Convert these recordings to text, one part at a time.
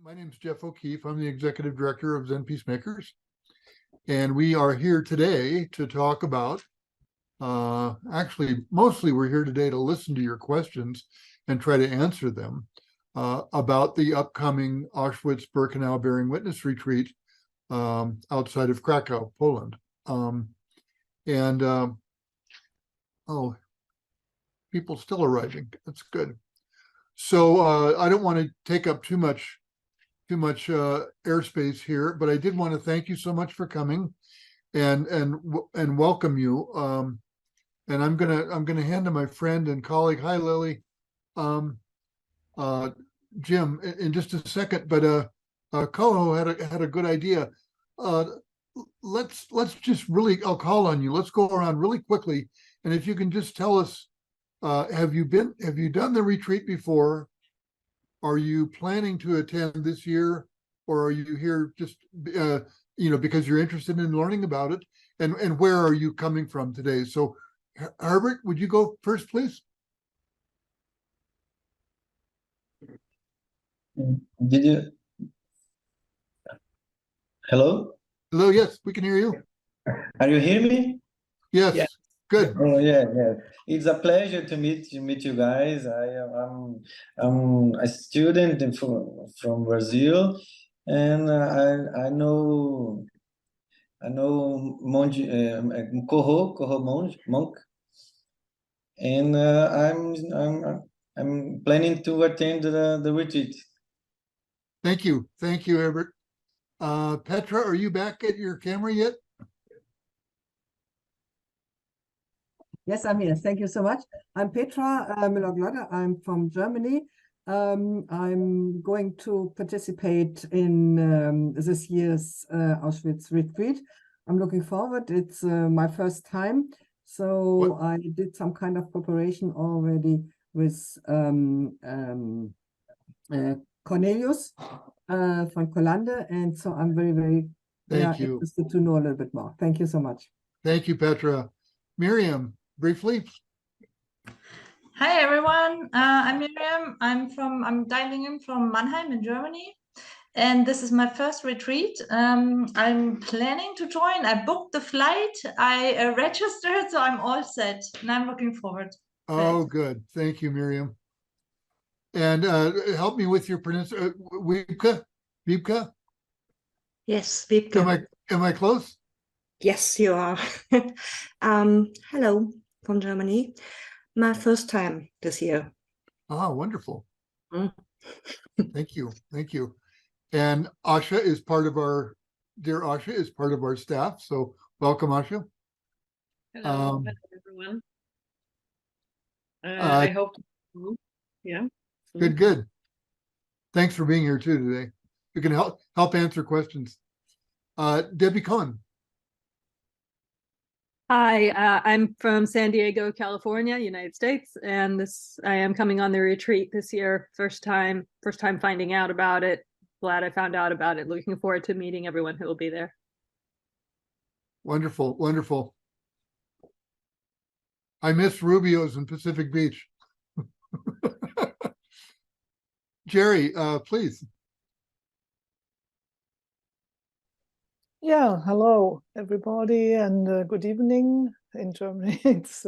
My name is Jeff O'Keefe. I'm the Executive Director of Zen Peacemakers. And we are here today to talk about, actually, mostly we're here today to listen to your questions and try to answer them about the upcoming Auschwitz-Birkenau Bearing Witness Retreat outside of Krakow, Poland. Oh, people still arriving. That's good. So I don't want to take up too much airspace here, but I did want to thank you so much for coming and welcome you. And I'm gonna hand to my friend and colleague. Hi, Lily. Jim, in just a second. But Coho had a good idea. Let's just really. I'll call on you. Let's go around really quickly, and if you can just tell us, have you done the retreat before? Are you planning to attend this year, or are you here just because you're interested in learning about it? And where are you coming from today? So, Herbert, would you go first, please? Did you? Hello? Hello, yes, we can hear you. Are you hearing me? Yes, Yeah. good. Oh yeah. It's a pleasure to meet you guys. I'm a student from Brazil, and I know monge Koho monk, and I'm planning to attend the retreat. Thank you, Herbert. Petra, are you back at your camera yet? Yes, I'm here. Thank you so much. I'm Petra Müller-Glodder. I'm from Germany. I'm going to participate in this year's Auschwitz retreat. I'm looking forward. It's my first time. So I did some kind of preparation already with Cornelius von Collande. And so I'm very, very interested to know a little bit more. Thank you so much. Thank you, Petra. Miriam, briefly. Hi everyone, I'm Miriam. I'm dialing in from Mannheim in Germany, and this is my first retreat. I'm planning to join. I booked the flight. I registered, so I'm all set, and I'm looking forward. Oh, good. Thank you, Miriam. And help me with your pronunciation. Wiebke? Yes, Wiebke. Am I close? Yes, you are. Hello from Germany. My first time this year. Oh, wonderful. Thank you. And Asha is part of our, dear Asha is part of our staff. So welcome, Asha. Hello, everyone. I hope, yeah. Good. Thanks for being here too today. You can help answer questions. Debbie Cohn. Hi, I'm from San Diego, California, United States, and I am coming on the retreat this year. First time finding out about it. Glad I found out about it. Looking forward to meeting everyone who will be there. Wonderful. I miss Rubio's in Pacific Beach. Jerry, please. Yeah, hello everybody, and good evening. In Germany it's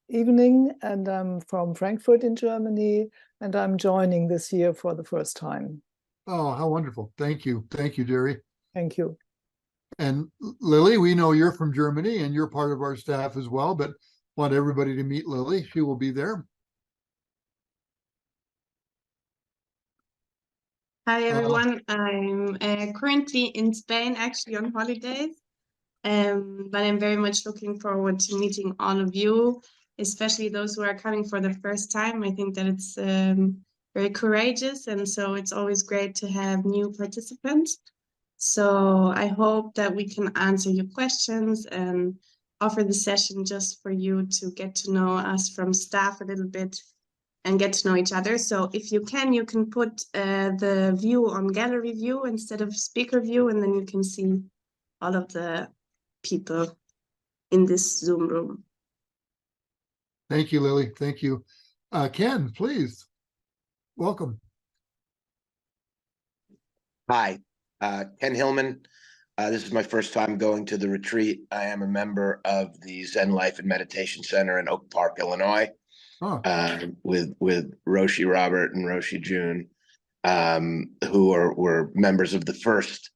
evening, and I'm from Frankfurt in Germany, and I'm joining this year for the first time. Oh, how wonderful. Thank you, Jerry. Thank you. And Lily, we know you're from Germany and you're part of our staff as well, but want everybody to meet Lily. She will be there. Hi everyone, I'm currently in Spain, actually on holidays, but I'm very much looking forward to meeting all of you, especially those who are coming for the first time. I think that it's very courageous, and so it's always great to have new participants. So I hope that we can answer your questions and offer the session just for you to get to know us from staff a little bit and get to know each other. So if you can put the view on gallery view instead of speaker view, and then you can see all of the people in this Zoom room. Thank you, Lily. Thank you. Ken, please. Welcome. Hi, Ken Hillman. This is my first time going to the retreat. I am a member of the Zen Life and Meditation Center in Oak Park, Illinois, with Roshi Robert and Roshi June, who were members of the first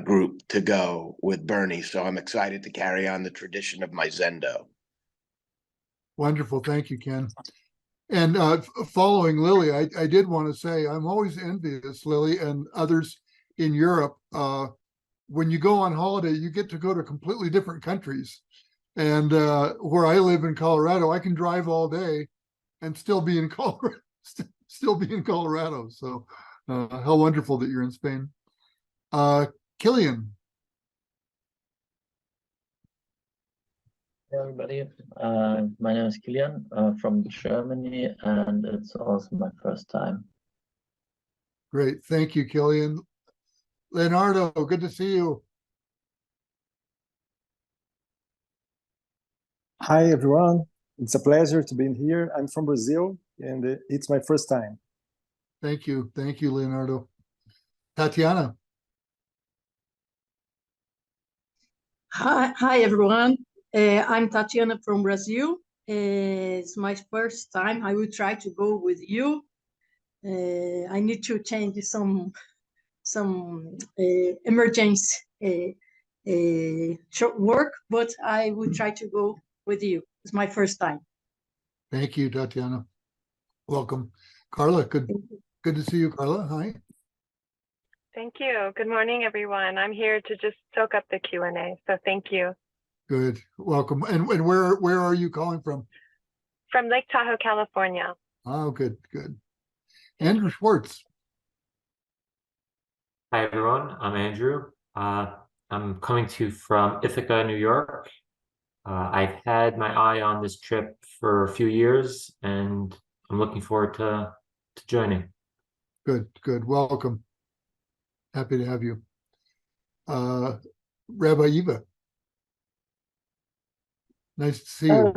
group to go with Bernie. So I'm excited to carry on the tradition of my Zendo. Wonderful. Thank you, Ken. And following Lily, I did want to say I'm always envious, Lily, and others in Europe. When you go on holiday, you get to go to completely different countries. And where I live in Colorado, I can drive all day and still be in Colorado. Still be in Colorado. So how wonderful that you're in Spain. Killian. Hey everybody, my name is Kilian from Germany, and it's also my first time. Great, thank you, Killian. Leonardo, good to see you. Hi everyone, it's a pleasure to be here. I'm from Brazil, and it's my first time. Thank you, Leonardo. Tatiana. Hi everyone. I'm Tatiana from Brazil. It's my first time. I will try to go with you. I need to change some emergency short work, but I will try to go with you. It's my first time. Thank you, Tatiana. Welcome. Carla, good to see you, Carla. Hi. Thank you. Good morning, everyone. I'm here to just soak up the Q&A, so thank you. Good. Welcome. And where are you calling from? From Lake Tahoe, California. Oh, good. Andrew Schwartz. Hi, everyone. I'm Andrew. I'm coming to you from Ithaca, New York. I've had my eye on this trip for a few years, and I'm looking forward to joining. Good. Welcome. Happy to have you. Rabbi Eva. Nice to see you.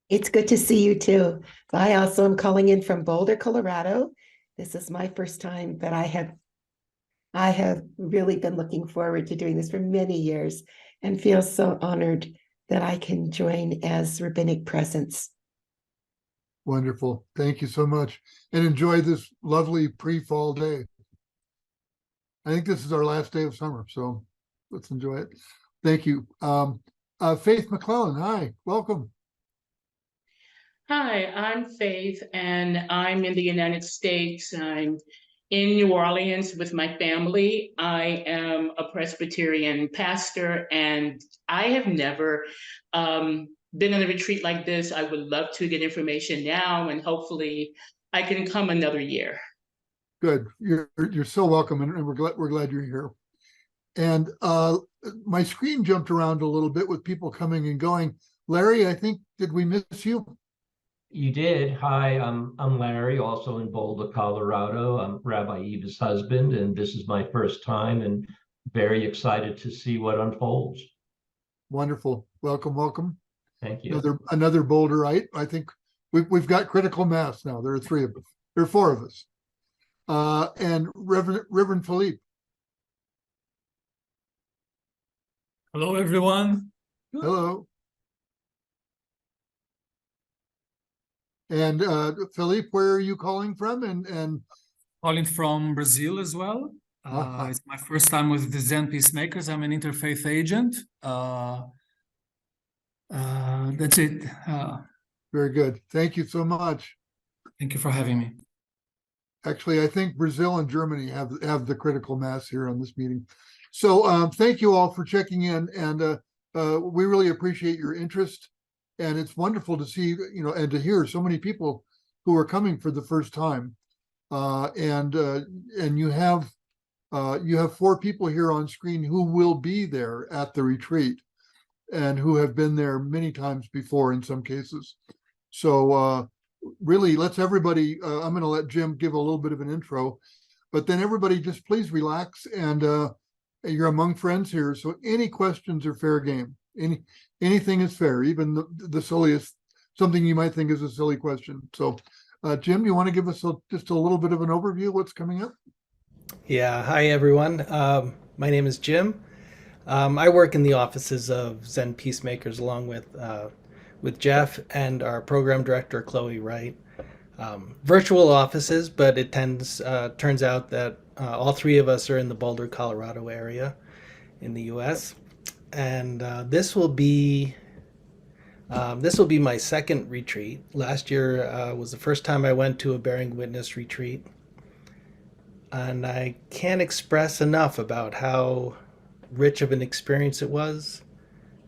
It's good to see you too. I also am calling in from Boulder, Colorado. This is my first time, but I have really been looking forward to doing this for many years and feel so honored that I can join as rabbinic presence. Wonderful. Thank you so much. And enjoy this lovely pre-fall day. I think this is our last day of summer, so let's enjoy it. Thank you. Faith McClellan, hi, welcome. Hi, I'm Faith, and I'm in the United States. I'm in New Orleans with my family. I am a Presbyterian pastor, and I have never been on a retreat like this. I would love to get information now, and hopefully I can come another year. Good. You're so welcome, and we're glad you're here. And my screen jumped around a little bit with people coming and going. Larry, I think, did we miss you? You did. Hi, I'm Larry, also in Boulder, Colorado. I'm Rabbi Eva's husband, and this is my first time, and very excited to see what unfolds. Wonderful. Welcome. Thank you. Another Boulderite. I think we've got critical mass now. There are three of us. There are four of us. And Reverend Philippe. Hello, everyone. Hello. And Philippe, where are you calling from? And calling from Brazil as well. It's my first time with the Zen Peacemakers. I'm an interfaith agent. That's it. Very good. Thank you so much. Thank you for having me. Actually, I think Brazil and Germany have the critical mass here on this meeting. So thank you all for checking in, and we really appreciate your interest. And it's wonderful to see, and to hear so many people who are coming for the first time. And you have four people here on screen who will be there at the retreat, and who have been there many times before in some cases. So really, let's everybody. I'm going to let Jim give a little bit of an intro, but then everybody just please relax, and you're among friends here, so any questions are fair game. Anything is fair, even the silliest, something you might think is a silly question. So, Jim, you want to give us just a little bit of an overview of what's coming up? Yeah, hi everyone. My name is Jim. I work in the offices of Zen Peacemakers along with Jeff and our program director Chloe Wright. Virtual offices, but it turns out that all three of us are in the Boulder, Colorado area in the U.S. And this will be my second retreat. Last year was the first time I went to a Bearing Witness retreat. And I can't express enough about how rich of an experience it was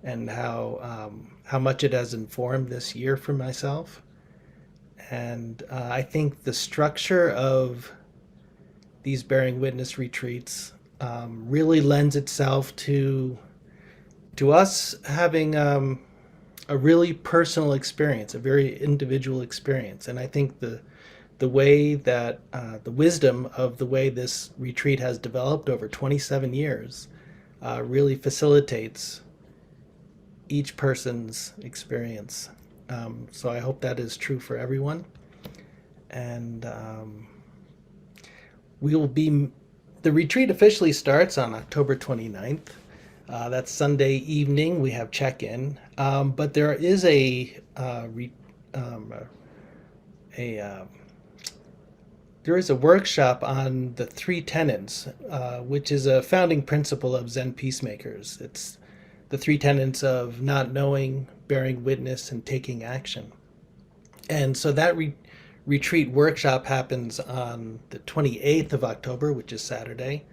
and how much it has informed this year for myself. And I think the structure of these Bearing Witness retreats really lends itself to us having a really personal experience, a very individual experience. And I think the way that the wisdom of the way this retreat has developed over 27 years really facilitates each person's experience. So I hope that is true for everyone. And the retreat officially starts on October 29th. That's Sunday evening. We have check-in, but there is there is a workshop on the three tenets, which is a founding principle of Zen Peacemakers. It's the three tenets of not knowing, bearing witness, and taking action. And so that retreat workshop happens on the 28th of October, which is Saturday.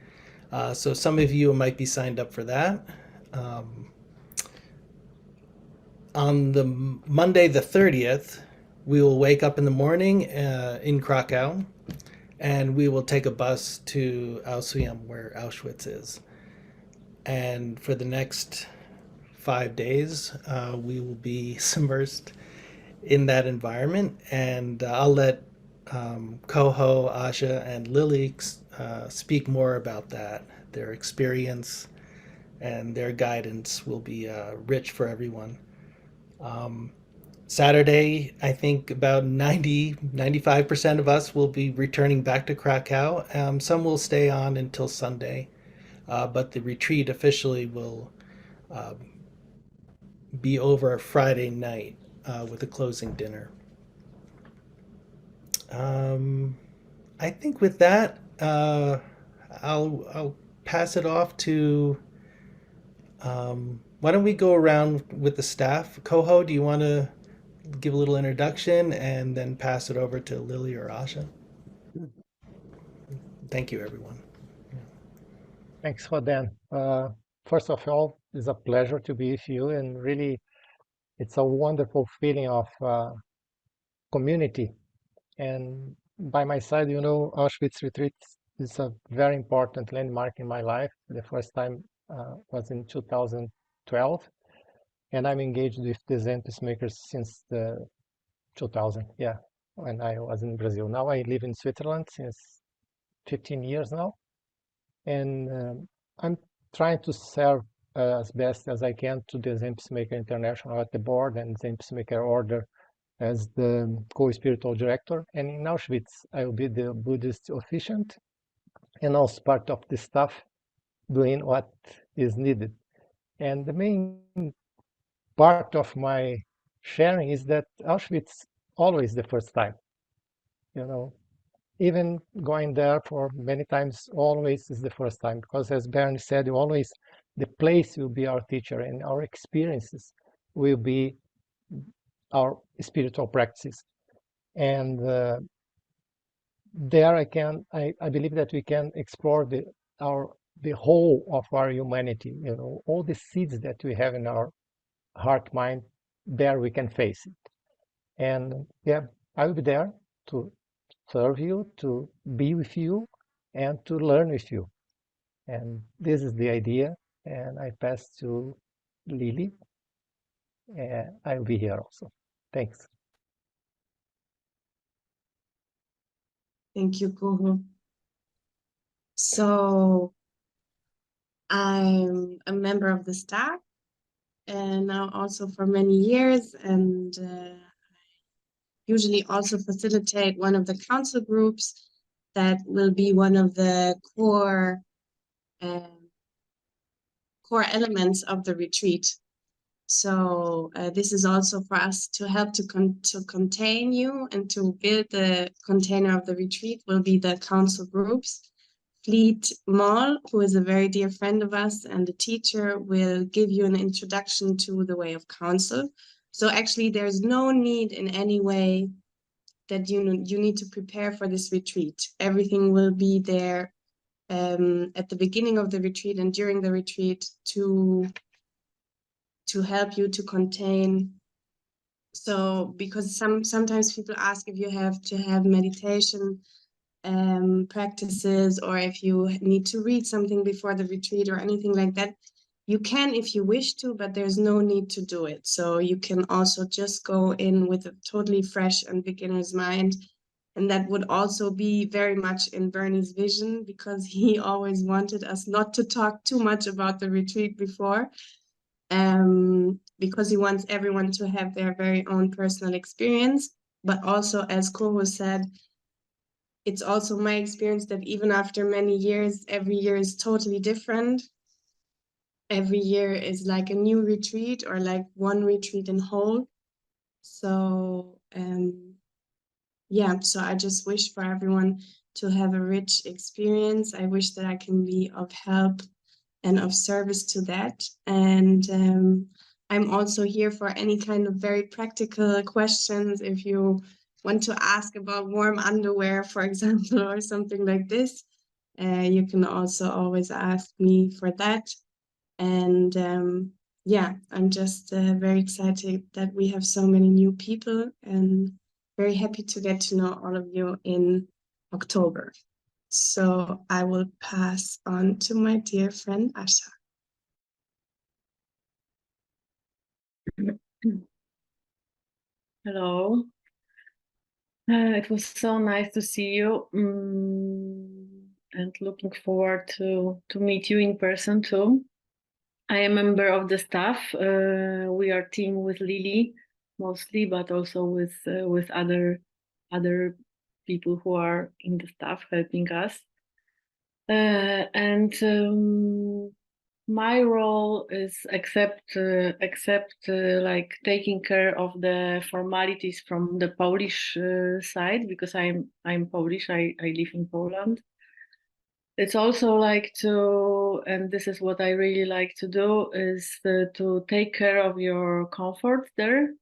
So some of you might be signed up for that. On the Monday the 30th, we will wake up in the morning in Krakow, and we will take a bus to Auschwitz, where Auschwitz is. And for the next 5 days, we will be submersed in that environment. And I'll let Coho, Asha, and Lily speak more about that. Their experience and their guidance will be rich for everyone. Saturday, I think about 95% of us will be returning back to Krakow. Some will stay on until Sunday, but the retreat officially will be over Friday night with a closing dinner. I think with that, I'll pass it off to. Why don't we go around with the staff? Coho, do you want to give a little introduction and then pass it over to Lily or Asha? Thank you, everyone. Thanks, Rodan. First of all, it's a pleasure to be with you, and really, it's a wonderful feeling of community. And by my side, you know, Auschwitz Retreat is a very important landmark in my life. The first time was in 2012, and I'm engaged with the Zen Peacemakers since the 2000, yeah, when I was in Brazil. Now I live in Switzerland since 15 years now, and I'm trying to serve as best as I can to the Zen Peacemaker International at the board and Zen Peacemaker Order as the co-spiritual director. And in Auschwitz, I will be the Buddhist officiant and also part of the staff doing what is needed. And the main part of my sharing is that Auschwitz always the first time, you know, even going there for many times always is the first time, because as Bernd said, always the place will be our teacher and our experiences will be our spiritual practices. And there I believe that we can explore the whole of our humanity, you know, all the seeds that we have in our heart, mind, there we can face it. And yeah, I will be there to serve you, to be with you, and to learn with you. And this is the idea. And I pass to Lily. I'll be here also. Thanks. Thank you, Coho. So I'm a member of the staff, and now also for many years, and usually also facilitate one of the council groups that will be one of the core elements of the retreat. So this is also for us to help to contain you and to build the container of the retreat will be the council groups. Fleet Mall, who is a very dear friend of us and a teacher, will give you an introduction to the way of council. So actually there's no need in any way that you need to prepare for this retreat. Everything will be there at the beginning of the retreat and during the retreat to help you to contain. So because sometimes people ask if you have to have meditation practices or if you need to read something before the retreat or anything like that. You can if you wish to, but there's no need to do it. So you can also just go in with a totally fresh and beginner's mind. And that would also be very much in Bernie's vision, because he always wanted us not to talk too much about the retreat before, because he wants everyone to have their very own personal experience. But also, as Koho said, it's also my experience that even after many years, every year is totally different. Every year is like a new retreat or like one retreat in whole. So yeah, so I just wish for everyone to have a rich experience. I wish that I can be of help and of service to that. And I'm also here for any kind of very practical questions. If you want to ask about warm underwear, for example, or something like this, you can also always ask me for that. And yeah, I'm just very excited that we have so many new people and very happy to get to know all of you in October. So I will pass on to my dear friend Asha. Hello. It was so nice to see you, and looking forward to meet you in person too. I am a member of the staff. We are team with Lily mostly, but also with other people who are in the staff helping us. And my role is except like taking care of the formalities from the Polish side, because I'm Polish. I live in Poland. It's also like to, and this is what I really like to do, is to take care of your comfort there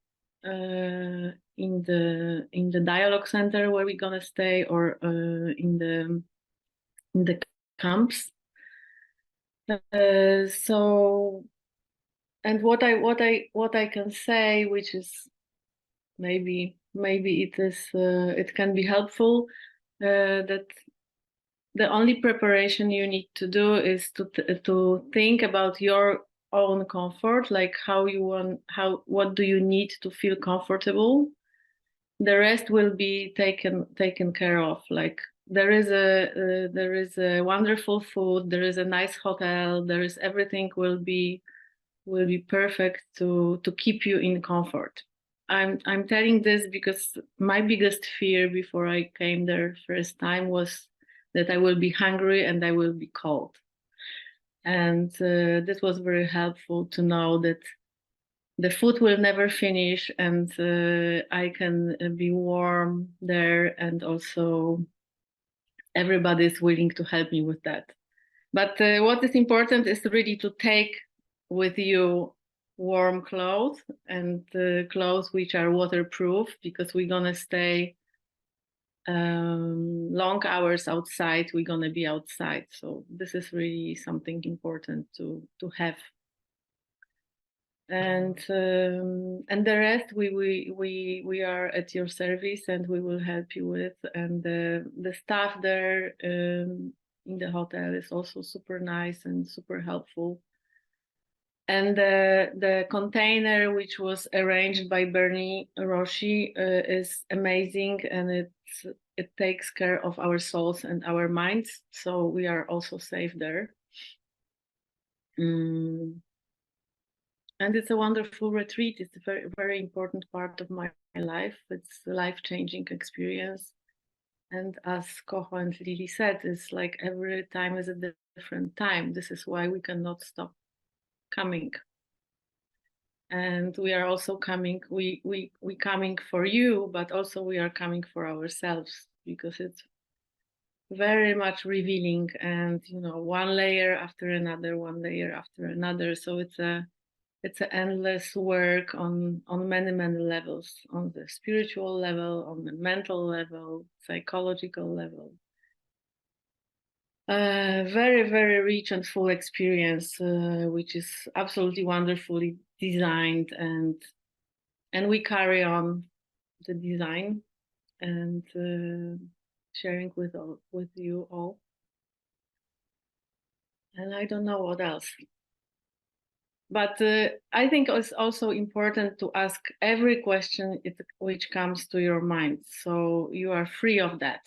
in the dialogue center where we're gonna stay, or in the camps. So, and what I can say, which is maybe it can be helpful, that the only preparation you need to do is to think about your own comfort, like what do you need to feel comfortable. The rest will be taken care of. Like there is a wonderful food, there is a nice hotel, there is everything will be perfect to keep you in comfort. I'm telling this because my biggest fear before I came there first time was that I will be hungry and I will be cold. And this was very helpful to know that the food will never finish, and I can be warm there, and also everybody is willing to help me with that. But what is important is really to take with you warm clothes and clothes which are waterproof, because we're gonna stay long hours outside. We're gonna be outside, so this is really something important to have. And the rest we are at your service, and we will help you with. And the staff there in the hotel is also super nice and super helpful. And the container, which was arranged by Bernie Roshi, is amazing, and it takes care of our souls and our minds, so we are also safe there. And it's a wonderful retreat. It's a very, very important part of my life. It's a life-changing experience. And as Koho and Lily said, it's like every time is a different time. This is why we cannot stop coming. And we are also coming, we coming for you, but also we are coming for ourselves, because it's very much revealing, and one layer after another, one layer after another. So it's an endless work on many levels, on the spiritual level, on the mental level, psychological level. Very, very rich and full experience, which is absolutely wonderfully designed, and we carry on the design and sharing with you all. And I don't know what else. But I think it's also important to ask every question which comes to your mind. So you are free of that.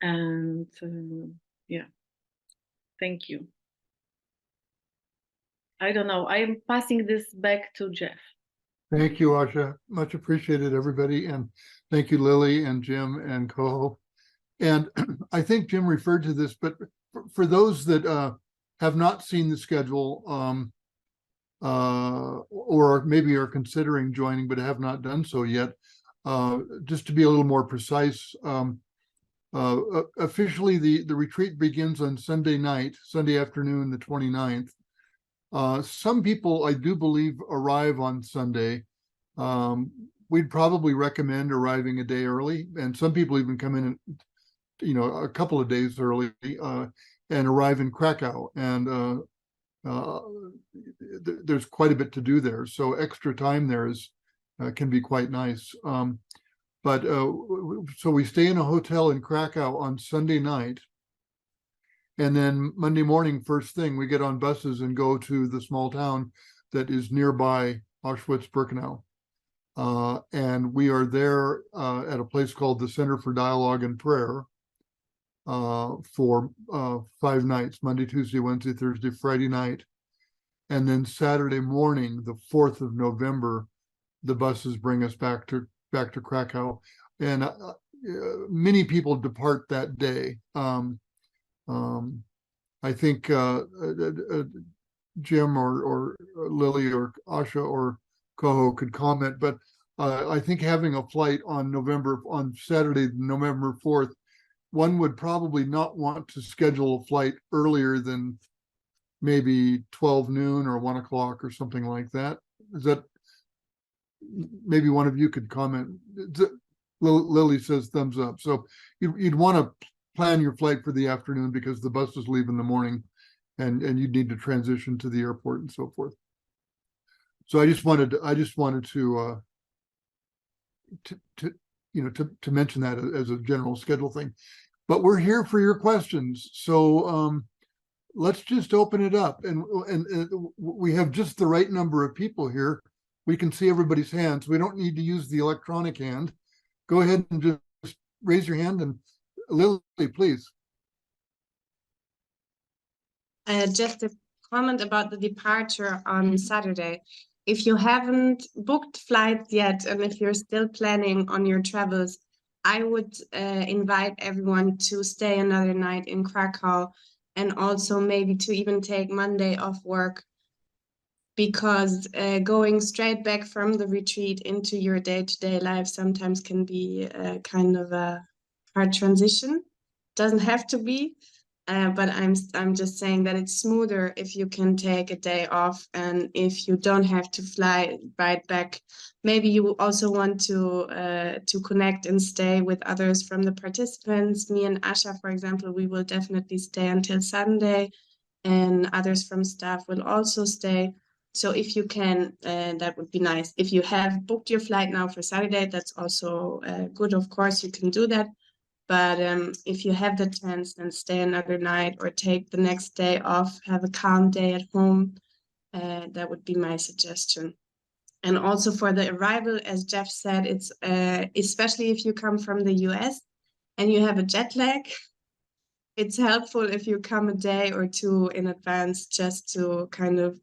And yeah, thank you. I don't know. I am passing this back to Jeff. Thank you, Asha. Much appreciated, everybody. And thank you, Lily and Jim and Koho. And I think Jim referred to this, but for those that have not seen the schedule or maybe are considering joining but have not done so yet, just to be a little more precise, officially the retreat begins on Sunday night, Sunday afternoon, the 29th. Some people, I do believe, arrive on Sunday. We'd probably recommend arriving a day early, and some people even come in, a couple of days early and arrive in Krakow. And there's quite a bit to do there, so extra time there can be quite nice. So we stay in a hotel in Krakow on Sunday night. And then Monday morning, first thing, we get on buses and go to the small town that is nearby Auschwitz-Birkenau. And we are there at a place called the Center for Dialogue and Prayer for 5 nights, Monday, Tuesday, Wednesday, Thursday, Friday night. And then Saturday morning, the 4th of November, the buses bring us back to Krakow. And many people depart that day. I think Jim or Lily or Asha or Koho could comment, but I think having a flight on Saturday, November 4th, one would probably not want to schedule a flight earlier than maybe 12 noon or 1 o'clock or something like that. Is that, maybe one of you could comment? Lily says thumbs up. So you'd want to plan your flight for the afternoon because the buses leave in the morning and you'd need to transition to the airport and so forth. So I just wanted to mention that as a general schedule thing. But we're here for your questions. So let's just open it up, and we have just the right number of people here. We can see everybody's hands. We don't need to use the electronic hand. Go ahead and just raise your hand, and Lily, please. Just a comment about the departure on Saturday. If you haven't booked flights yet, and if you're still planning on your travels, I would invite everyone to stay another night in Krakow, and also maybe to even take Monday off work, because going straight back from the retreat into your day-to-day life sometimes can be kind of a hard transition. Doesn't have to be, but I'm just saying that it's smoother if you can take a day off, and if you don't have to fly right back. Maybe you also want to connect and stay with others from the participants. Me and Asha, for example, we will definitely stay until Sunday, and others from staff will also stay. So if you can, that would be nice. If you have booked your flight now for Saturday, that's also good. Of course, you can do that. But if you have the chance, then stay another night or take the next day off, have a calm day at home. That would be my suggestion. And also for the arrival, as Jeff said, it's especially if you come from the US and you have a jet lag, it's helpful if you come a day or two in advance, just to kind of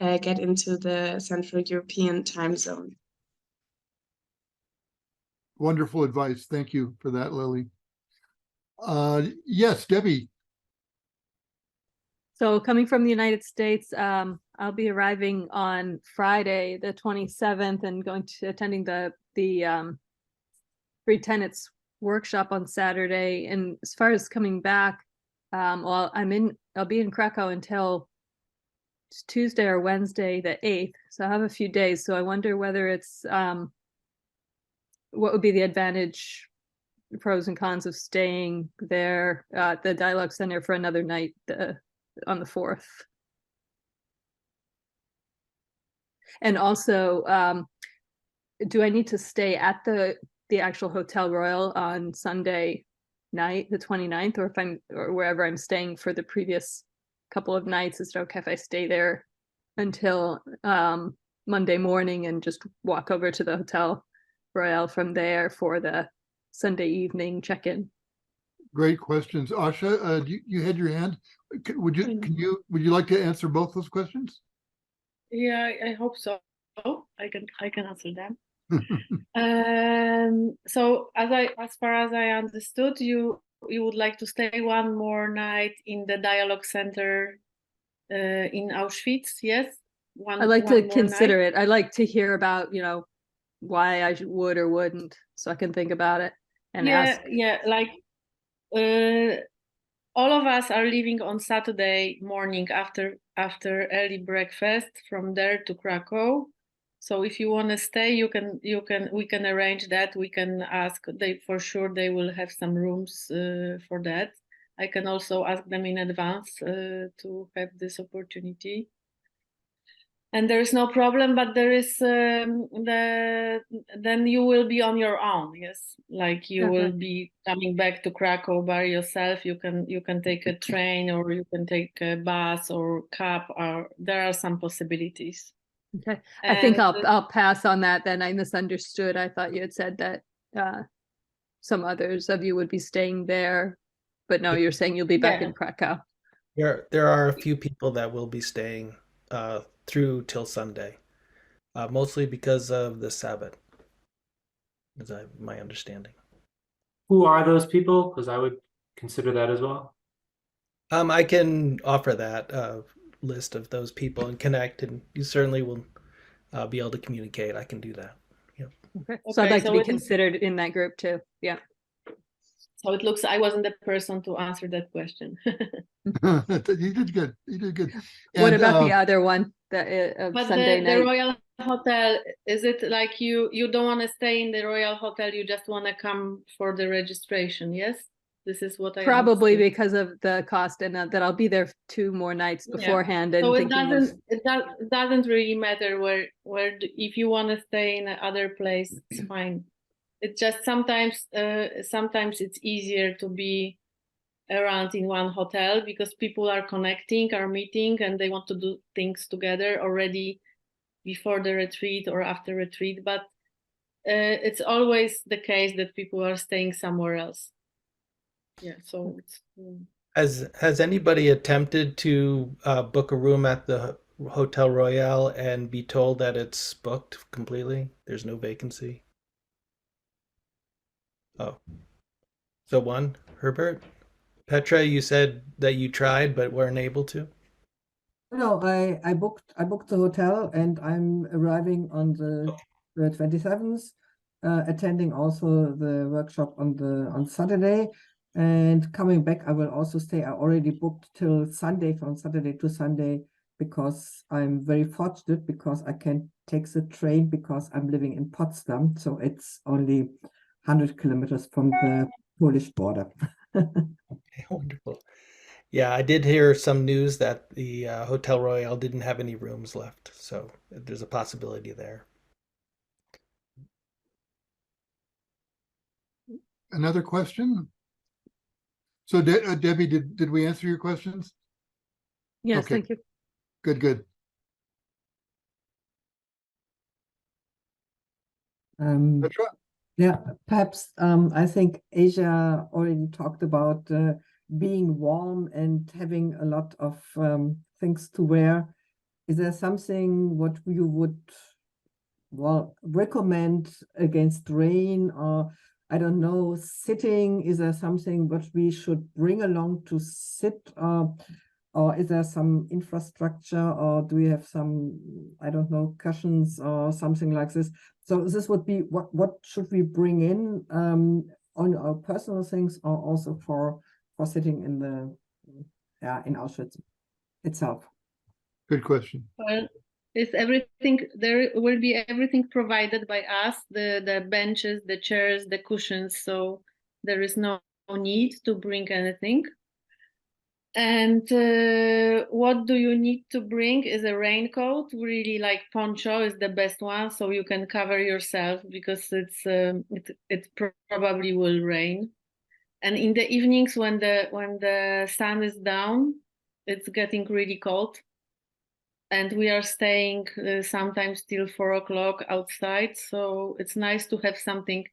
get into the Central European time zone. Wonderful advice. Thank you for that, Lily. Yes, Debbie. So coming from the United States, I'll be arriving on Friday, the 27th, and going to attending the Free Tenants workshop on Saturday. And as far as coming back, well, I'll be in Krakow until Tuesday or Wednesday, the 8th. So I have a few days. So I wonder whether it's what would be the advantage, pros and cons of staying there at the Dialogue Center for another night on the 4th. And also, do I need to stay at the actual Hotel Royal on Sunday night, the 29th, or wherever I'm staying for the previous couple of nights? Is it okay if I stay there until Monday morning and just walk over to the Hotel Royal from there for the Sunday evening check-in? Great questions. Asha, you had your hand. Would you like to answer both those questions? Yeah, I hope so. I can answer them. So as far as I understood, you would like to stay one more night in the Dialogue Center in Auschwitz, yes? I'd like to consider it. I'd like to hear about, why I would or wouldn't, so I can think about it and ask. Yeah, like all of us are leaving on Saturday morning after early breakfast from there to Krakow. So if you want to stay, we can arrange that. We can ask, for sure they will have some rooms for that. I can also ask them in advance to have this opportunity. And there is no problem, but there is then you will be on your own. Yes, like you will be coming back to Krakow by yourself. You can take a train, or you can take a bus or cab, or there are some possibilities. Okay, I think I'll pass on that then. I misunderstood. I thought you had said that some others of you would be staying there, but no, you're saying you'll be back in Krakow. There are a few people that will be staying through till Sunday, mostly because of the Sabbath, is my understanding. Who are those people? Because I would consider that as well. I can offer that list of those people and connect, and you certainly will be able to communicate. I can do that. Yeah. Okay. So I'd like to be considered in that group too. Yeah. So it looks I wasn't the person to answer that question. You did good. You did good. What about the other one? But Sunday night. The Royal Hotel, is it like you don't want to stay in the Royal Hotel? You just want to come for the registration? Yes. This is what I probably understood. because of the cost, and that I'll be there 2 more nights beforehand. Yeah. And so it doesn't really matter where if you want to stay in another place, it's fine. It's just sometimes it's easier to be around in one hotel because people are connecting, are meeting, and they want to do things together already before the retreat or after retreat. But it's always the case that people are staying somewhere else. Yeah, so it's, Has anybody attempted to book a room at the Hotel Royale and be told that it's booked completely? There's no vacancy. Oh, so one, Herbert, Petra, you said that you tried but weren't able to. No, I booked the hotel, and I'm arriving on the 27th, attending also the workshop on Saturday. And coming back, I will also stay. I already booked till Sunday, from Saturday to Sunday, because I'm very fortunate because I can take the train because I'm living in Potsdam. So it's only 100 kilometers from the Polish border. Okay, wonderful. Yeah, I did hear some news that the Hotel Royale didn't have any rooms left. So there's a possibility there. Another question? So Debbie, did we answer your questions? Yes, okay. Thank you. Good. Yeah, perhaps I think Asia already talked about being warm and having a lot of things to wear. Is there something what you would well, recommend against rain, or I don't know, sitting? Is there something what we should bring along to sit, or is there some infrastructure, or do we have some, I don't know, cushions or something like this? So this would be what should we bring in on our personal things, or also for sitting in the in Auschwitz itself? Good question. Well, is everything there will be everything provided by us, the benches, the chairs, the cushions, so there is no need to bring anything. And what do you need to bring is a raincoat. Really, like poncho is the best one, so you can cover yourself because it probably will rain. And in the evenings when the sun is down, it's getting really cold. And we are staying sometimes till 4 o'clock outside, so it's nice to have something.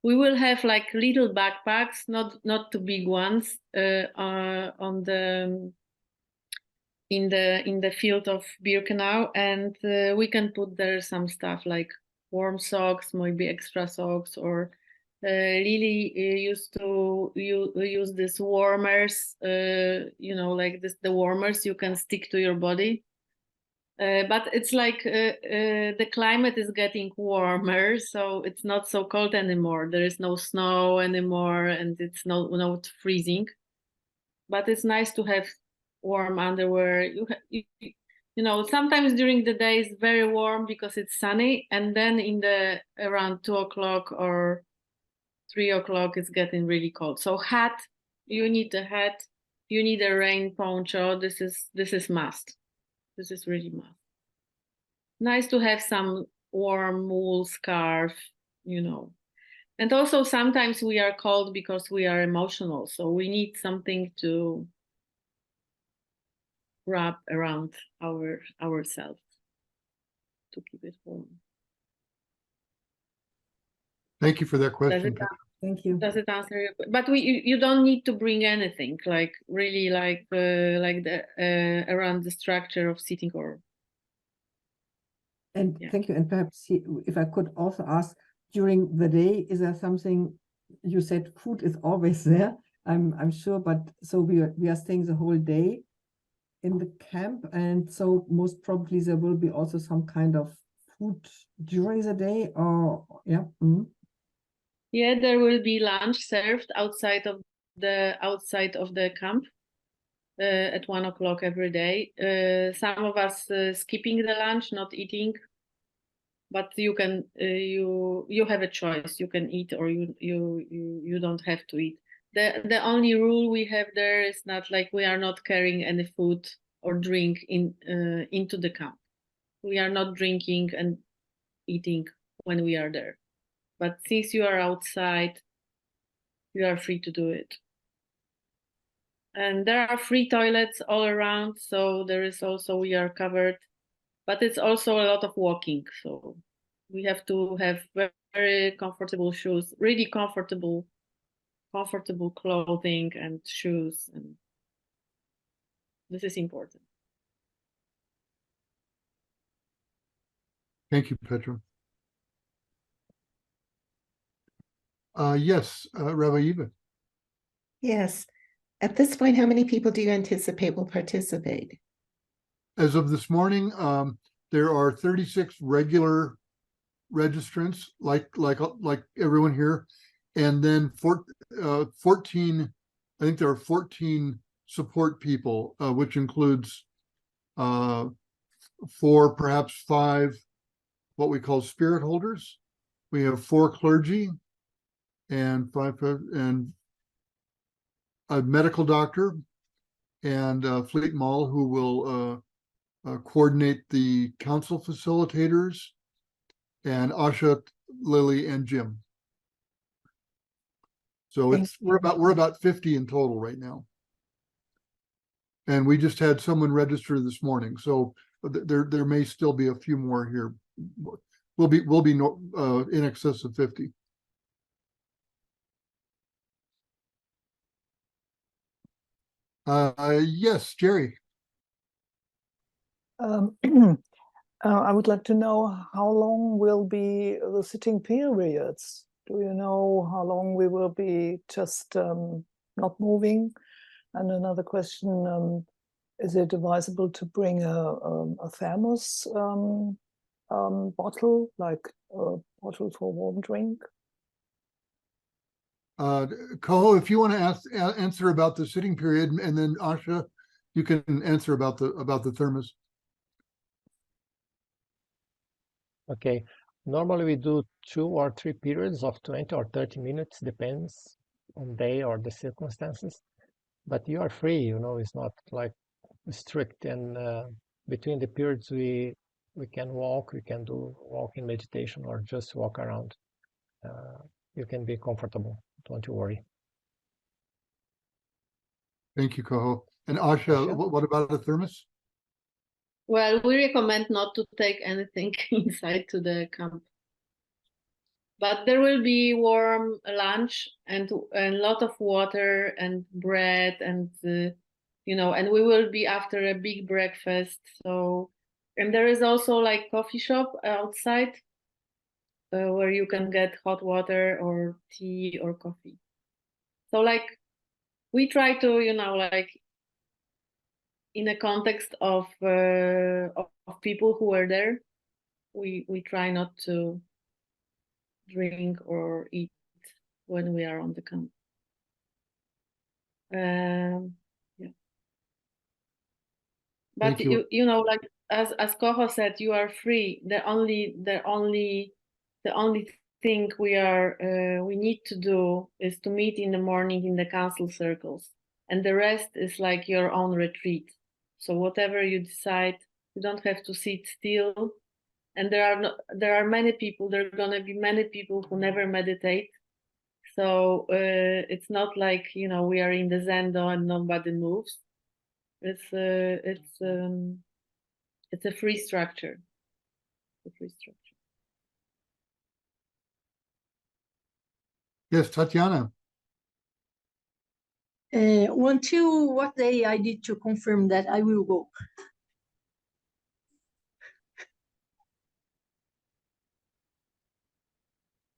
We will have like little backpacks, not too big ones, on the in the field of Birkenau, and we can put there some stuff like warm socks, maybe extra socks, or Lily used to use these warmers, like the warmers you can stick to your body. But it's like the climate is getting warmer, so it's not so cold anymore. There is no snow anymore, and it's not freezing. But it's nice to have warm underwear. Sometimes during the day it's very warm because it's sunny, and then around 2 o'clock or 3 o'clock it's getting really cold. So hat, you need a hat. You need a rain poncho. This is must. This is really must. Nice to have some warm wool scarf, And also sometimes we are cold because we are emotional, so we need something to wrap around ourselves to keep it warm. Thank you for that question. Thank you. Does it answer your question? But you don't need to bring anything, like really like the around the structure of sitting or. And thank you. And perhaps if I could also ask, during the day, is there something? You said food is always there, I'm sure, but so we are staying the whole day in the camp, and so most probably there will be also some kind of food during the day, or yeah. Mm-hmm. Yeah, there will be lunch served outside of the camp at 1 o'clock every day. Some of us skipping the lunch, not eating. But you can you have a choice. You can eat, or you don't have to eat. The only rule we have there is not like we are not carrying any food or drink into the camp. We are not drinking and eating when we are there. But since you are outside, you are free to do it. And there are free toilets all around, so there is also we are covered. But it's also a lot of walking, so we have to have very comfortable shoes, really comfortable clothing and shoes, and this is important. Thank you, Petra. Yes, Rabbi Eva. Yes. At this point, how many people do you anticipate will participate? As of this morning, there are 36 regular registrants, like everyone here, and then 14. I think there are 14 support people, which includes 4, perhaps 5, what we call spirit holders. We have 4 clergy and 5 and a medical doctor, and Fleet Mall, who will coordinate the council facilitators, and Asha, Lily, and Jim. So we're about 50 in total right now, and we just had someone register this morning. So there may still be a few more here. We'll be in excess of 50. Yes, Jerry. I would like to know how long will be the sitting periods? Do you know how long we will be just not moving? And another question, is it advisable to bring a thermos bottle, like a bottle for warm drink? Koho, if you want to answer about the sitting period, and then Asha, you can answer about the thermos. Okay, normally we do 2 or 3 periods of 20 or 30 minutes, depends on day or the circumstances. But you are free, you know, it's not like strict. And between the periods, we can walk, we can do walking meditation or just walk around. You can be comfortable, don't you worry. Thank you, Koho. And Asha, what about a thermos? Well, we recommend not to take anything inside to the camp. But there will be warm lunch and a lot of water and bread and, you know, and we will be after a big breakfast. So, and there is also like coffee shop outside where you can get hot water or tea or coffee. So like we try to, you know, like in a context of people who are there, we try not to drink or eat when we are on the camp. Yeah. But you know, like as Koho said, you are free. The only thing we need to do is to meet in the morning in the council circles, and the rest is like your own retreat. So whatever you decide, you don't have to sit still. And there are many people. There are gonna be many people who never meditate. So it's not like, you know, we are in the Zendo and nobody moves. It's a free structure. Yes, Tatiana. Until what day I need to confirm that I will go?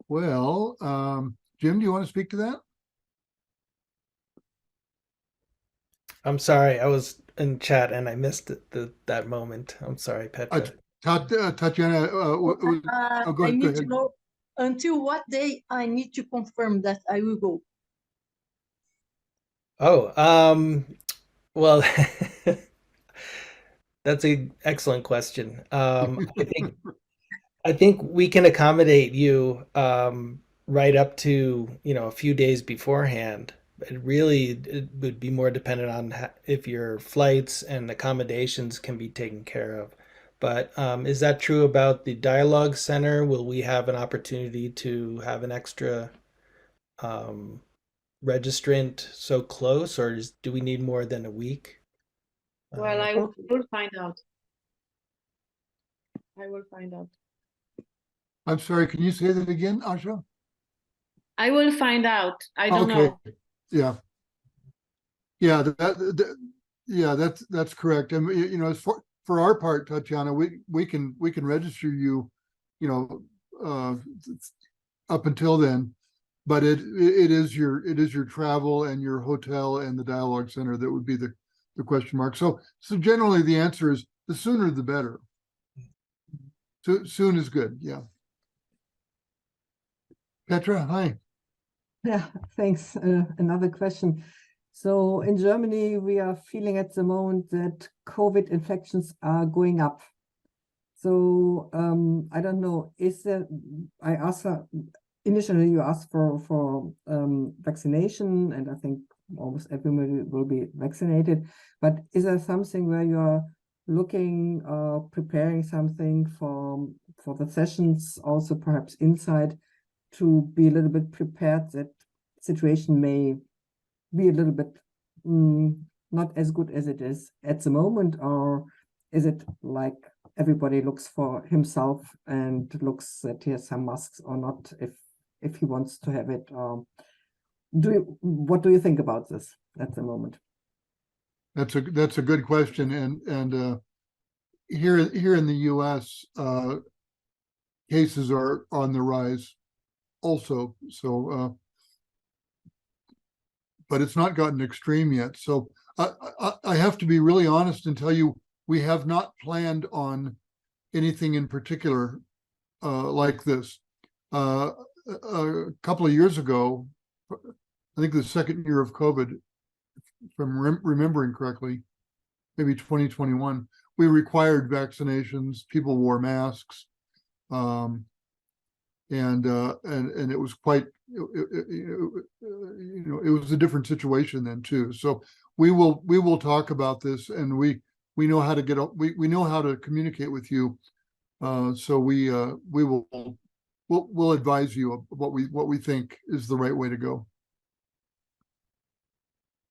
Well, Jim, do you want to speak to that? I'm sorry, I was in chat and I missed that moment. I'm sorry, Petra. Tatiana, go I need to ahead. know until what day I need to confirm that I will go. Oh, well, that's an excellent question. I think we can accommodate you right up to, you know, a few days beforehand. It would be more dependent on if your flights and accommodations can be taken care of. But is that true about the Dialogue Center? Will we have an opportunity to have an extra registrant so close, or do we need more than a week? Well, I will find out. I will find out. I'm sorry, can you say that again, Asha? I will find out. I don't know. Yeah. Yeah, that's correct. And you know, as for our part, Tatiana, we can register you, you know, up until then, but it is your travel and your hotel and the Dialogue Center that would be the question mark. So generally the answer is the sooner the better. Soon is good. Yeah. Petra, hi. Yeah, thanks. Another question. So in Germany, we are feeling at the moment that COVID infections are going up. So I don't know, I asked her, initially you asked for vaccination, and I think almost everybody will be vaccinated. But is there something where you are looking, preparing something for the sessions, also perhaps inside, to be a little bit prepared that situation may be a little bit not as good as it is at the moment? Or is it like everybody looks for himself and looks that he has some masks or not, if he wants to have it? What do you think about this at the moment? That's a good question, and here in the US, cases are on the rise also. So, but it's not gotten extreme yet. So I have to be really honest and tell you, we have not planned on anything in particular like this. A couple of years ago, I think the second year of COVID, if I'm remembering correctly, maybe 2021, we required vaccinations. People wore masks, and it was quite, it was a different situation then too. So we will talk about this, and we know how to we know how to communicate with you. So we'll advise you of what we think is the right way to go.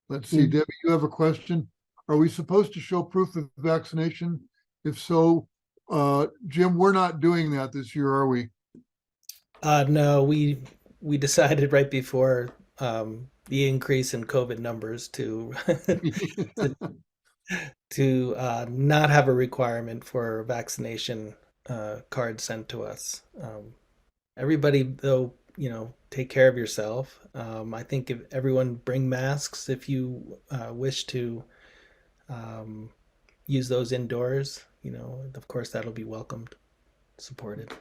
Let's see, Debbie, you have a question. Are we supposed to show proof of vaccination? If so, Jim, we're not doing that this year, are we? No, we decided right before the increase in COVID numbers to not have a requirement for vaccination card sent to us. Everybody, though, take care of yourself. I think if everyone bring masks if you wish to use those indoors, of course that'll be welcomed, supported.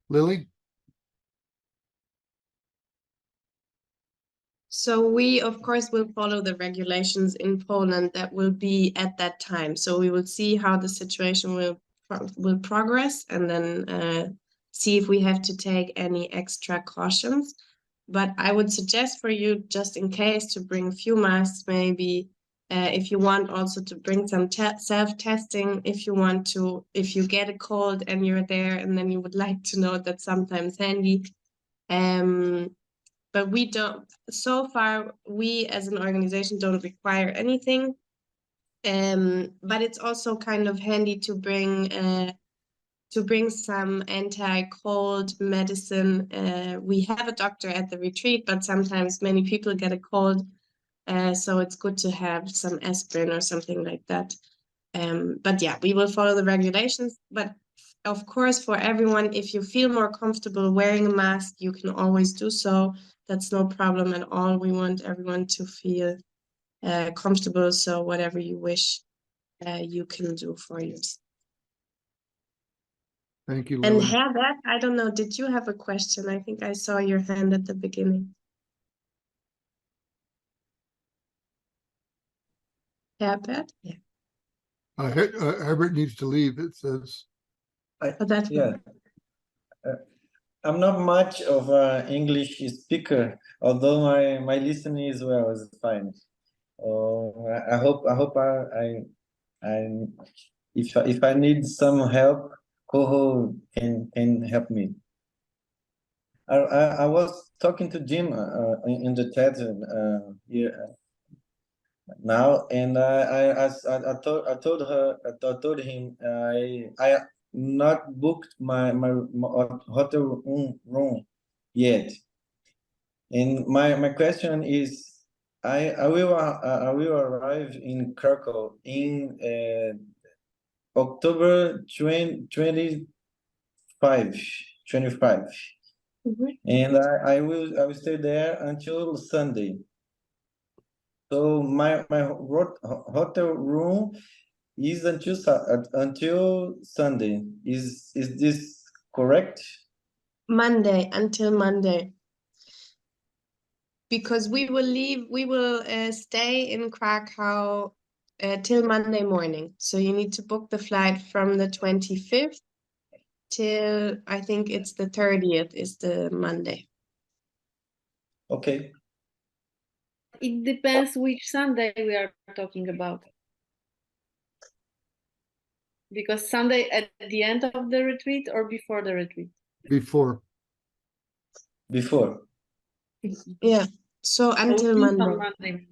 Lily? So we, of course, will follow the regulations in Poland that will be at that time. So we will see how the situation will progress, and then see if we have to take any extra cautions. But I would suggest for you, just in case, to bring a few masks, maybe if you want also to bring some self-testing, if you get a cold and you're there and then you would like to know, that's sometimes handy. But we don't, so far, we as an organization don't require anything. But it's also kind of handy to bring some anti-cold medicine. We have a doctor at the retreat, but sometimes many people get a cold. So it's good to have some aspirin or something like that. But yeah, we will follow the regulations. But of course, for everyone, if you feel more comfortable wearing a mask, you can always do so. That's no problem at all. We want everyone to feel comfortable. So whatever you wish, you can do for yourself. Thank you, And Lily. Herbert, I don't know, did you have a question? I think I saw your hand at the beginning. Herbert? Yeah. Herbert needs to leave, it says. Yeah. I'm not much of an English speaker, although my listening is well is fine. I hope if I need some help, Coho can help me. I was talking to Jim in the chat here now, and I told him I not booked my hotel room yet, and my question is I will arrive in Krakow in October 25. And I will stay there until Sunday. So my hotel room is until Sunday. Is this correct? Monday, until Monday. Because we will stay in Krakow till Monday morning. So you need to book the flight from the 25th till, I think it's the 30th is the Monday. Okay. It depends which Sunday we are talking about. Because Sunday at the end of the retreat or before the retreat? Before. Yeah. So until Monday.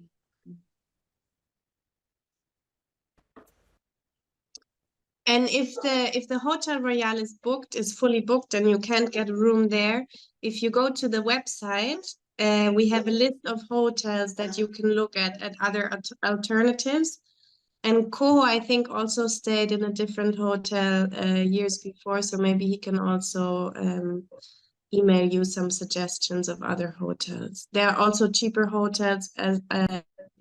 And if the Hotel Royal is fully booked and you can't get a room there, if you go to the website, we have a list of hotels that you can look at other alternatives. And Ko, I think, also stayed in a different hotel years before, so maybe he can also email you some suggestions of other hotels. There are also cheaper hotels as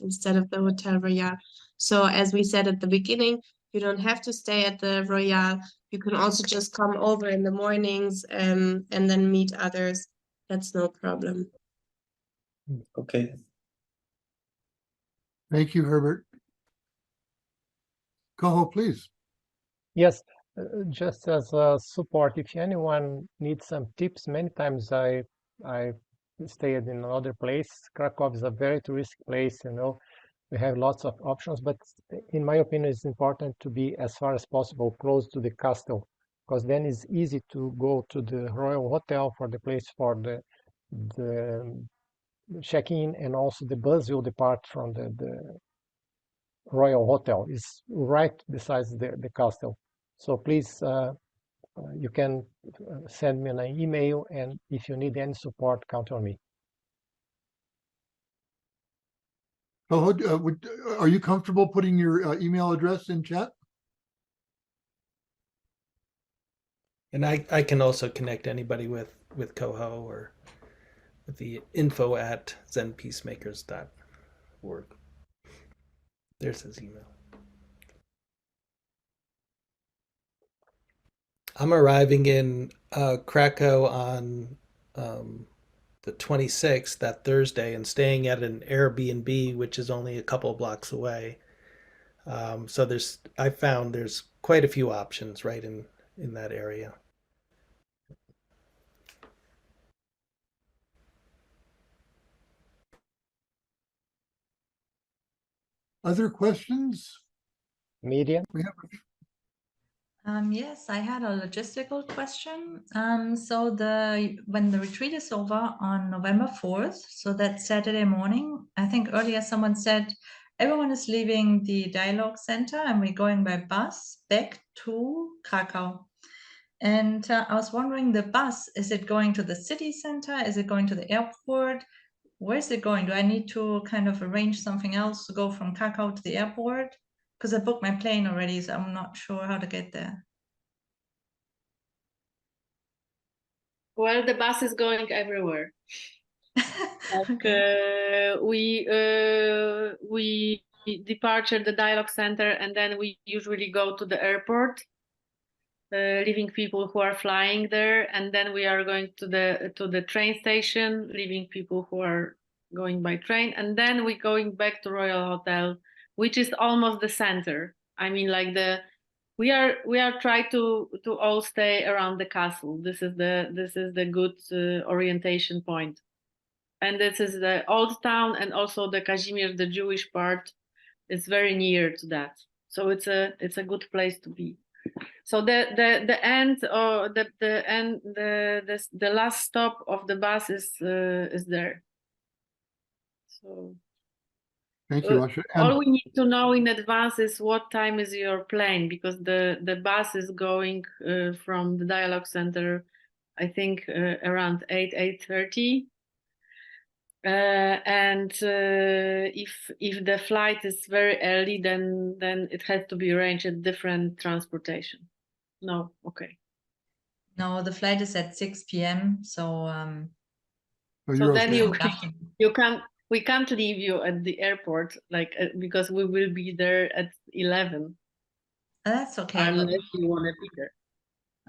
instead of the Hotel Royal. So as we said at the beginning, you don't have to stay at the Royal. You can also just come over in the mornings and then meet others. That's no problem. Okay. Thank you, Herbert. Coho, please. Yes, just as a support, if anyone needs some tips, many times I stayed in another place. Krakow is a very touristic place, you know. We have lots of options, but in my opinion, it's important to be as far as possible close to the castle, because then it's easy to go to the Royal Hotel for the place for the check-in, and also the bus will depart from the Royal Hotel. Is right besides the castle. So please, you can send me an email, and if you need any support, count on me. Coho, are you comfortable putting your email address in chat? And I can also connect anybody with Coho or with the info@zenpeacemakers.org. There's his email. I'm arriving in Krakow on the 26th, that Thursday, and staying at an Airbnb, which is only a couple blocks away. So I found there's quite a few options right in that area. Other questions? Media? We have Yes, I had a logistical question. So when the retreat is over on November 4th, so that Saturday morning, I think earlier someone said everyone is leaving the dialogue center and we're going by bus back to Krakow. And I was wondering, the bus, is it going to the city center? Is it going to the airport? Where is it going? Do I need to kind of arrange something else to go from Krakow to the airport? Because I booked my plane already, so I'm not sure how to get there. Well, the bus is going everywhere. Like, we departure the dialogue center, and then we usually go to the airport, leaving people who are flying there, and then we are going to the train station, leaving people who are going by train, and then we're going back to Royal Hotel, which is almost the center. I mean, like we are trying to all stay around the castle. This is the good orientation point, and this is the old town, and also the Kazimierz, the Jewish part, is very near to that. So it's a good place to be. So the end, or the last stop of the bus is there. So thank you, Asha. all we need to know in advance is what time is your plane, because the bus is going from the dialogue center, I think around 8:30. And if the flight is very early, then it has to be arranged at different transportation. No, okay. No, the flight is at 6 p.m. So So then okay. we can't leave you at the airport, like because we will be there at 11. That's okay. Unless you want to be there.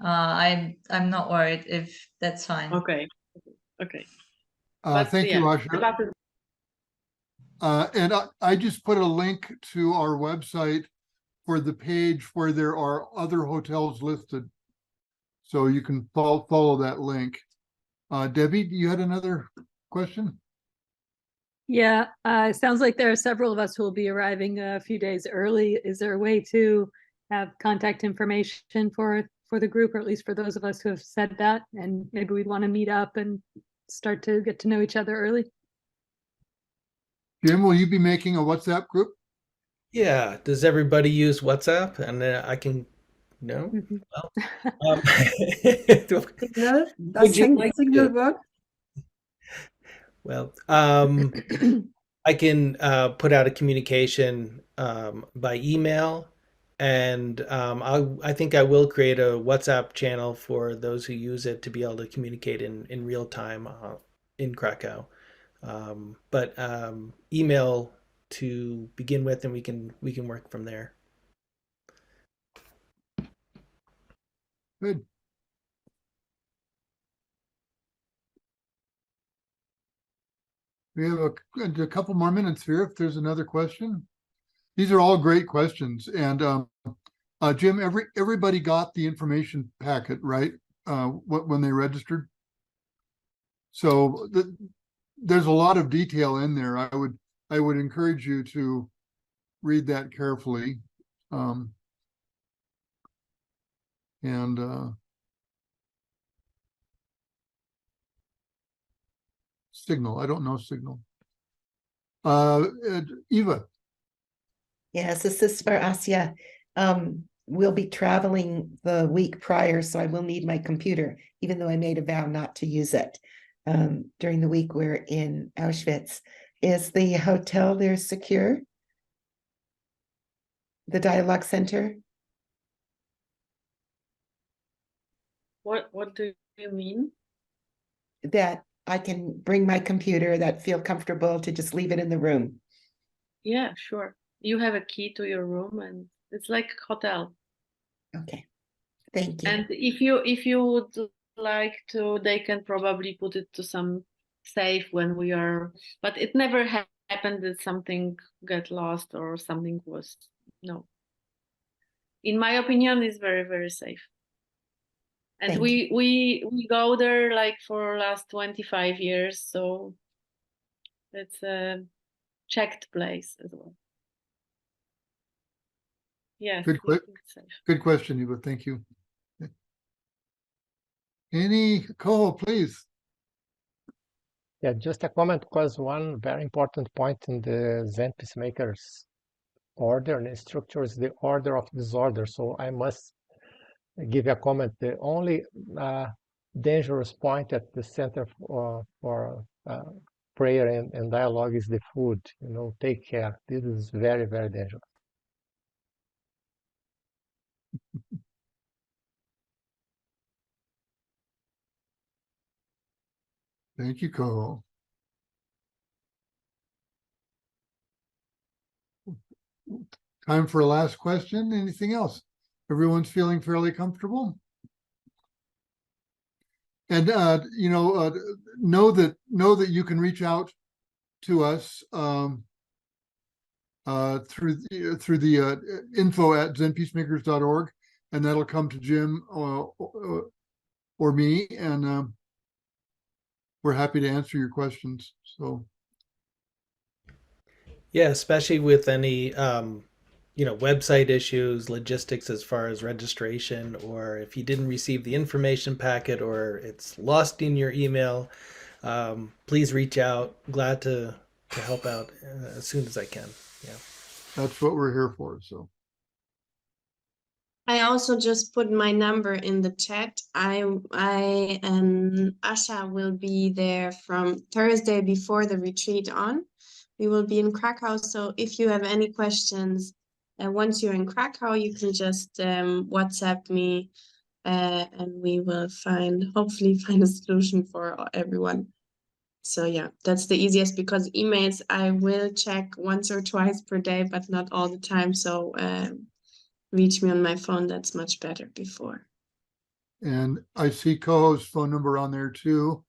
I'm not worried if that's fine. Okay. Thank you, Asha. And I just put a link to our website for the page where there are other hotels listed. So you can follow that link. Debbie, you had another question? Yeah, it sounds like there are several of us who will be arriving a few days early. Is there a way to have contact information for the group, or at least for those of us who have said that, and maybe we'd want to meet up and start to get to know each other early? Jim, will you be making a WhatsApp group? Yeah. Does everybody use WhatsApp? And I can. No. Mm-hmm. Well, Does signal work? Well, I can put out a communication by email, and I think I will create a WhatsApp channel for those who use it to be able to communicate in real time in Krakow. But email to begin with, and we can work from there. Good. We have a couple more minutes here if there's another question. These are all great questions. And Jim, everybody got the information packet, right? When they registered? So there's a lot of detail in there. I would encourage you to read that carefully. Signal, I don't know Signal. Eva. Yes, this is for Asya. We'll be traveling the week prior, so I will need my computer, even though I made a vow not to use it during the week we're in Auschwitz. Is the hotel there secure? The Dialogue Center? What do you mean? That I can bring my computer, that feel comfortable to just leave it in the room. Yeah, sure. You have a key to your room and it's like a hotel. Okay, thank you. And if you would like to, they can probably put it to some safe when we are, but it never happened that something got lost or something was, no. In my opinion, it's very, very safe. And we go there like for last 25 years, so it's a checked place as well. Yes. Good question, Eva. Thank you. Any call, please. Yeah, just a comment, because one very important point in the Zen Peacemakers order and structure is the order of disorder. So I must give a comment. The only dangerous point at the center for prayer and dialogue is the food. You know, take care. This is very, very dangerous. Thank you, Cole. Time for a last question. Anything else? Everyone's feeling fairly comfortable? And you know that you can reach out to us through the info@zenpeacemakers.org, and that'll come to Jim or me, and we're happy to answer your questions. So yeah, especially with any website issues, logistics as far as registration, or if you didn't receive the information packet or it's lost in your email, please reach out. Glad to help out as soon as I can. Yeah, that's what we're here for. So I also just put my number in the chat. I and Asha will be there from Thursday before the retreat on. We will be in Krakow, so if you have any questions, once you're in Krakow, you can just WhatsApp me, and we will hopefully find a solution for everyone. So yeah, that's the easiest, because emails I will check once or twice per day, but not all the time. So reach me on my phone. That's much better before. And I see Koho's phone number on there too.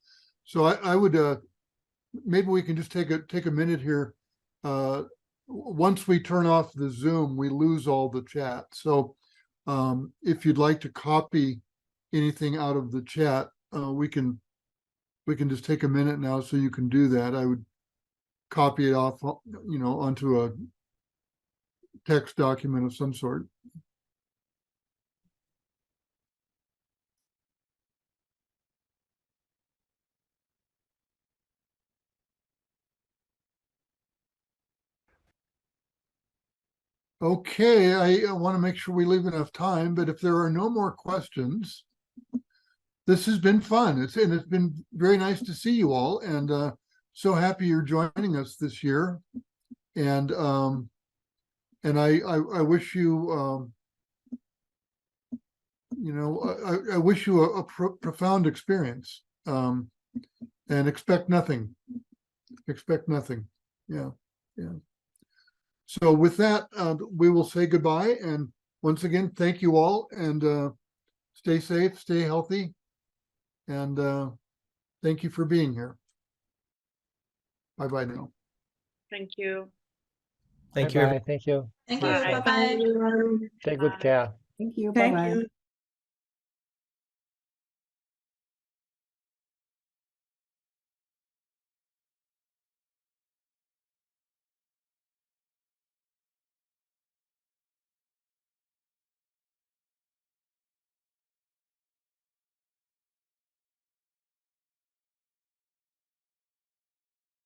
So I would maybe we can just take a minute here. Once we turn off the Zoom, we lose all the chat. So if you'd like to copy anything out of the chat, we can just take a minute now so you can do that. I would copy it off, onto a text document of some sort. Okay, I want to make sure we leave enough time, but if there are no more questions, this has been fun. It's been very nice to see you all, and so happy you're joining us this year. And I wish you, I wish you a profound experience, and expect nothing. Expect nothing. Yeah. So with that, we will say goodbye. And once again, thank you all, and stay safe, stay healthy. And thank you for being here. Bye-bye now. Thank you. Thank you. Bye-bye. Thank you. Thank you. Bye. Bye-bye. Take good care. Thank you. Thank Bye-bye. you.